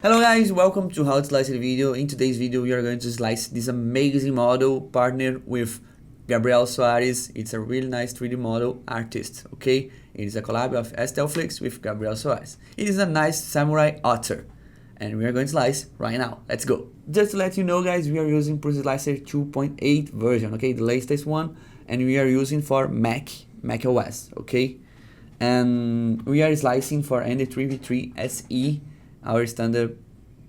Hello guys, welcome to How to Slice the Video. In today's video we are going to slice this amazing model partnered with Gabriel Soares. It's a really nice 3D model artist, okay? It is a collab of STL with Gabriel Soares. It is a nice samurai otter and we are going to slice right now. Let's go. Just to let you know guys, we are using Process Slicer 2.8 version, okay? The latest one, and we are using for Mac OS, okay? And we are slicing for ND3V3 SE, our standard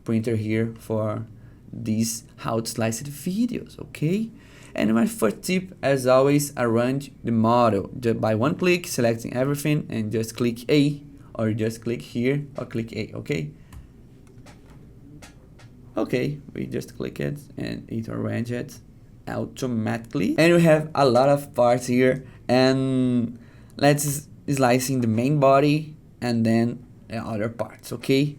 printer here for these how to slice the videos, okay? And my first tip, as always, arrange the model just by one click, selecting everything, and just click A, or just click here or click A, okay? Okay, we just click it and it arranges it automatically. And we have a lot of parts here, and let's slicing the main body and then the other parts, okay?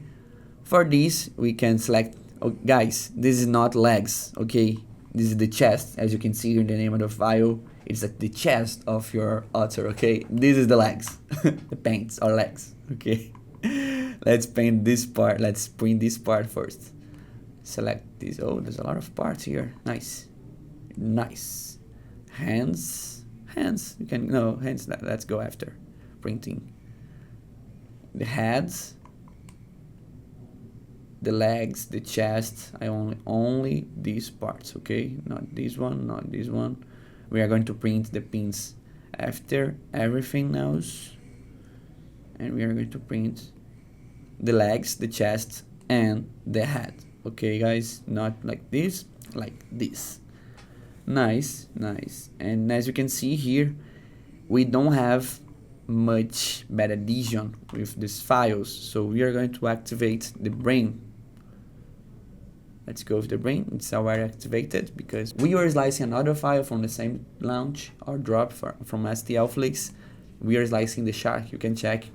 For this, we can select, oh, guys, this is not legs, okay? This is the chest, as you can see in the name of the file. It's like the chest of your otter, okay? This is the legs, the paints or legs, okay? Let's paint this part, let's print this part first. Select this, oh, there's a lot of parts here, nice. Nice. Hands, you can, no, hands, let's go after printing. The heads, the legs, the chest, I only these parts, okay? Not this one, not this one. We are going to print the pins after everything else, and we are going to print the legs, the chest, and the head, okay guys? Not like this, like this. Nice, nice. And as you can see here, we don't have much bad adhesion with these files, so we are going to activate the brain. Let's go with the brain. It's already activated because we are slicing another file from the same launch or drop from STL Flix. We are slicing the shark. You can check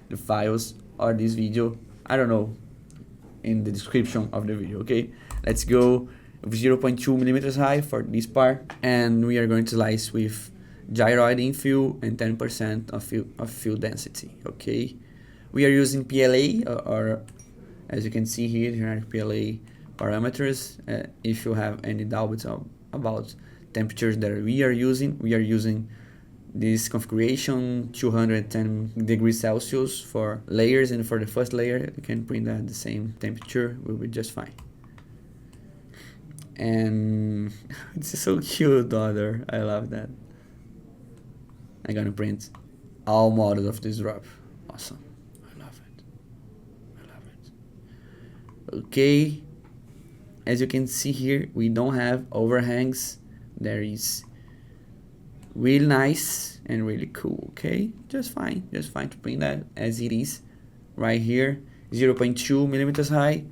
the files or this video, I don't know, in the description of the video, okay? Let's go with 0.2 millimeters high for this part, and we are going to slice with gyroid infill and 10% of fill density, okay? We are using PLA, or as you can see here are PLA parameters. If you have any doubts about temperatures that we are using this configuration 210 degrees Celsius for layers, and for the first layer you can print at the same temperature, will be just fine. And it's so cute, daughter, I love that. I'm gonna print all models of this drop. Awesome, I love it, I love it. Okay, as you can see here, we don't have overhangs. There is really nice and really cool, okay? Just fine to print that as it is right here. 0.2 millimeters high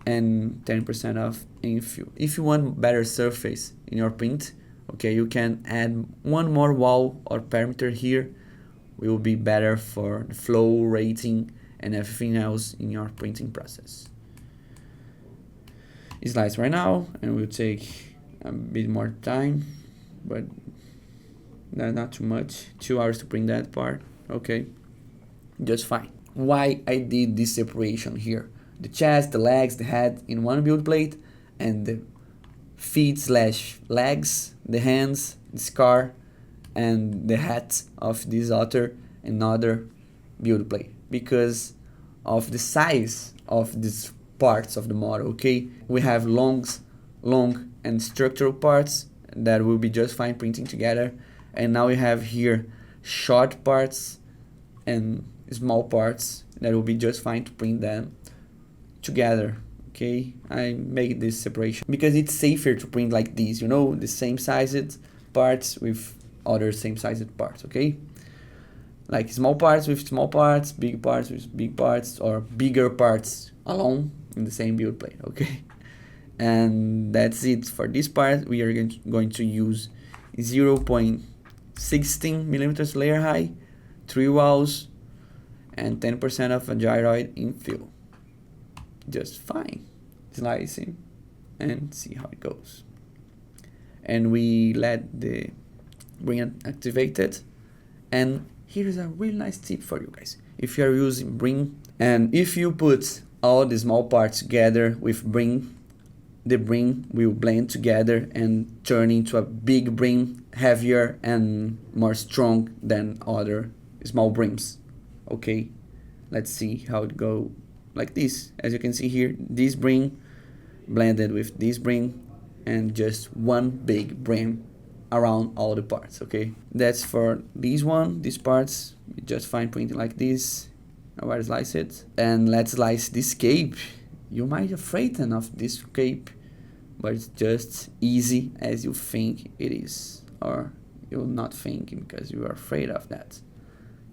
and 10% of infill. If you want better surface in your print, okay, you can add one more wall or perimeter here. Will be better for the flow rating and everything else in your printing process. It slides right now and will take a bit more time, but not too much. 2 hours to print that part, okay, just fine. Why I did this separation here? The chest, the legs, the head in one build plate, and the feet / legs, the hands, the scar, and the hat of this otter another build plate, because of the size of these parts of the model, okay? We have long and structural parts that will be just fine printing together, and now we have here short parts and small parts that will be just fine to print them together, okay? I make this separation because it's safer to print like this, you know, the same sized parts with other same sized parts, okay? Like small parts with small parts, big parts with big parts, or bigger parts alone in the same build plate, okay? And that's it for this part. We are going to use 0.16 millimeters layer high, 3 walls, and 10% of a gyroid infill. Just fine. Slicing and see how it goes. And we let the bring activated. And here's a really nice tip for you guys. If you are using Bring, and if you put all the small parts together with brim. The brim will blend together and turn into a big brim, heavier and more strong than other small brims. Okay, let's see how it go like this. As you can see here, this brim blended with this brim and just one big brim around all the parts. Okay, that's for this one. These parts just fine printing like this. Now I slice it, and let's slice this cape. You might have frightened of this cape, but it's just easy as you think it is, or you're not thinking because you are afraid of that.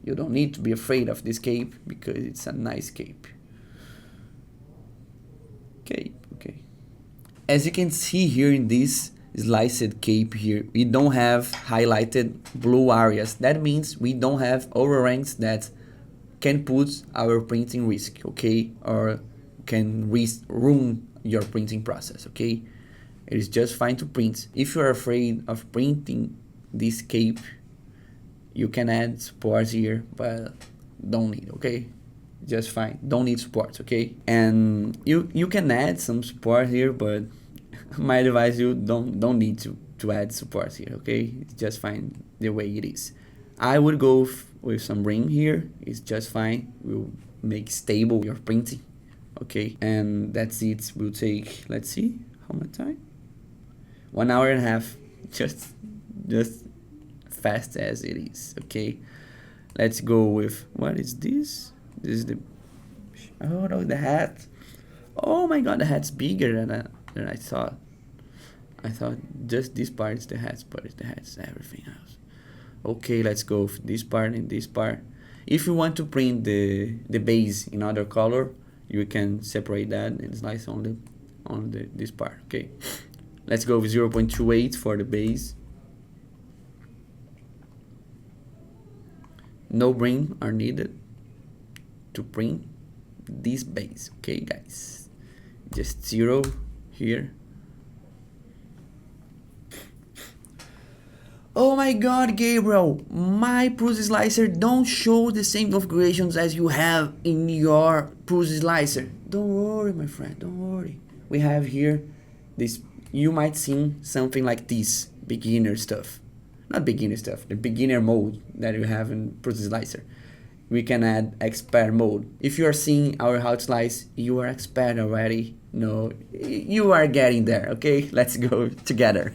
You don't need to be afraid of this cape because it's a nice cape. Okay. As you can see here in this sliced cape here, we don't have highlighted blue areas. That means we don't have overranks that can put our printing risk, okay, or can ruin your printing process, okay. It is just fine to print. If you're afraid of printing this cape, you can add supports here, but don't need, okay. Just fine, don't need supports, okay. And you can add some support here, but my advice, you don't need to add supports here, okay. It's just fine the way it is. I would go with some ring here. It's just fine. Will make stable your printing, okay. And that's it. Will take, let's see how much time, 1 hour and a half. Just fast as it is, okay. Let's go with, what is this? This is the, oh no, the hat. Oh my god, the hat's bigger than I thought. I thought just this part is the hat, but the hat's everything else. Okay, let's go with this part and this part. If you want to print the base in other color, you can separate that and slice on this part, okay. Let's go with 0.28 for the base. No brim are needed to print this base, okay guys. Just 0 here. Oh my god, Gabriel, my Prusa slicer don't show the same configurations as you have in your Prusa slicer. Don't worry, my friend, don't worry. We have here this, you might see something like this, beginner stuff. Not beginner stuff, the beginner mode that you have in Prusa slicer. We can add expert mode. If you are seeing our how to slice, you are expert already. No, you are getting there, okay? Let's go together.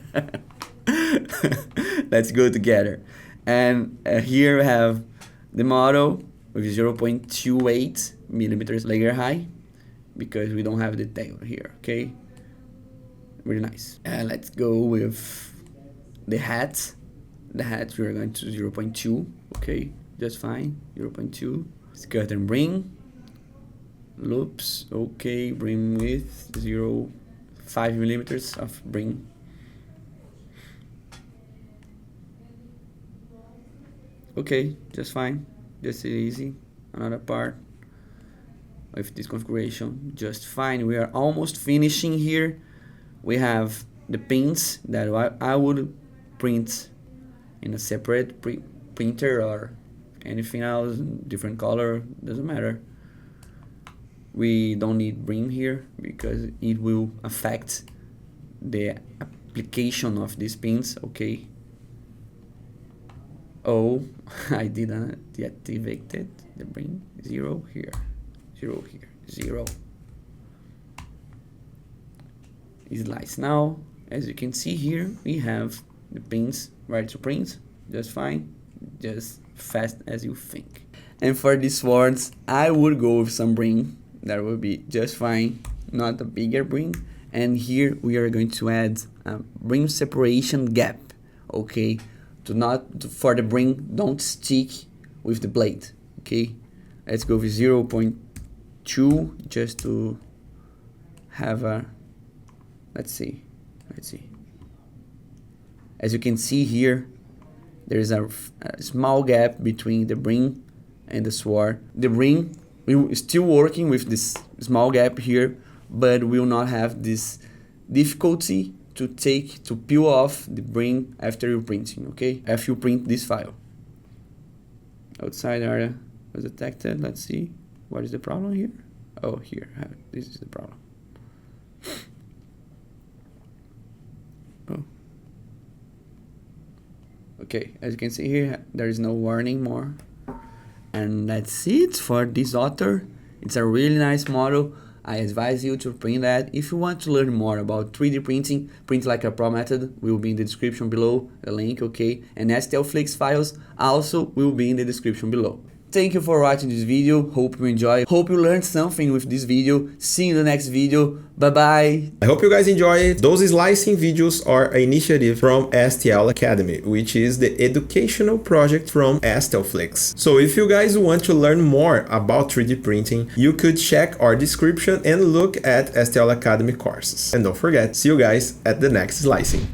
Let's go together. And here we have the model with 0.28 millimeters layer high, because we don't have the tail here, okay? Really nice. Let's go with the hat. The hat we are going to 0.2, okay? Just fine, 0.2. Skirt and brim. Loops, okay. Brim width 0.5 millimeters of brim. Okay, just fine, just easy. Another part with this configuration, just fine. We are almost finishing here. We have the pins that I would print in a separate printer or anything else, different color, doesn't matter. We don't need brim here because it will affect the application of these pins, okay. Oh, I didn't deactivate it. The brim, 0 here, 0 here, 0. Slice now. As you can see here, we have the pins ready to print, just fine, just fast as you think. And for these swords, I would go with some brim. That would be just fine, not a bigger brim. And here we are going to add a brim separation gap, okay. For the brim, don't stick with the blade, okay. Let's go with 0.2 just to have a, let's see. As you can see here, there is a small gap between the brim and the sword. The brim, we're still working with this small gap here, but we will not have this difficulty to peel off the brim after you printing, okay? After you print this file. Outside area was detected. Let's see, what is the problem here? Oh, here, this is the problem. Oh. Okay, as you can see here, there is no warning more. And that's it for this Otter. It's a really nice model. I advise you to print that. If you want to learn more about 3D printing, Print Like a Pro method will be in the description below, the link, okay? And STL Flix files also will be in the description below. Thank you for watching this video. Hope you enjoy. Hope you learned something with this video. See you in the next video. Bye bye. I hope you guys enjoy it. Those slicing videos are an initiative from STL Academy, which is the educational project from STL Flix. So if you guys want to learn more about 3D printing, you could check our description and look at STL Academy courses. And don't forget, see you guys at the next slicing.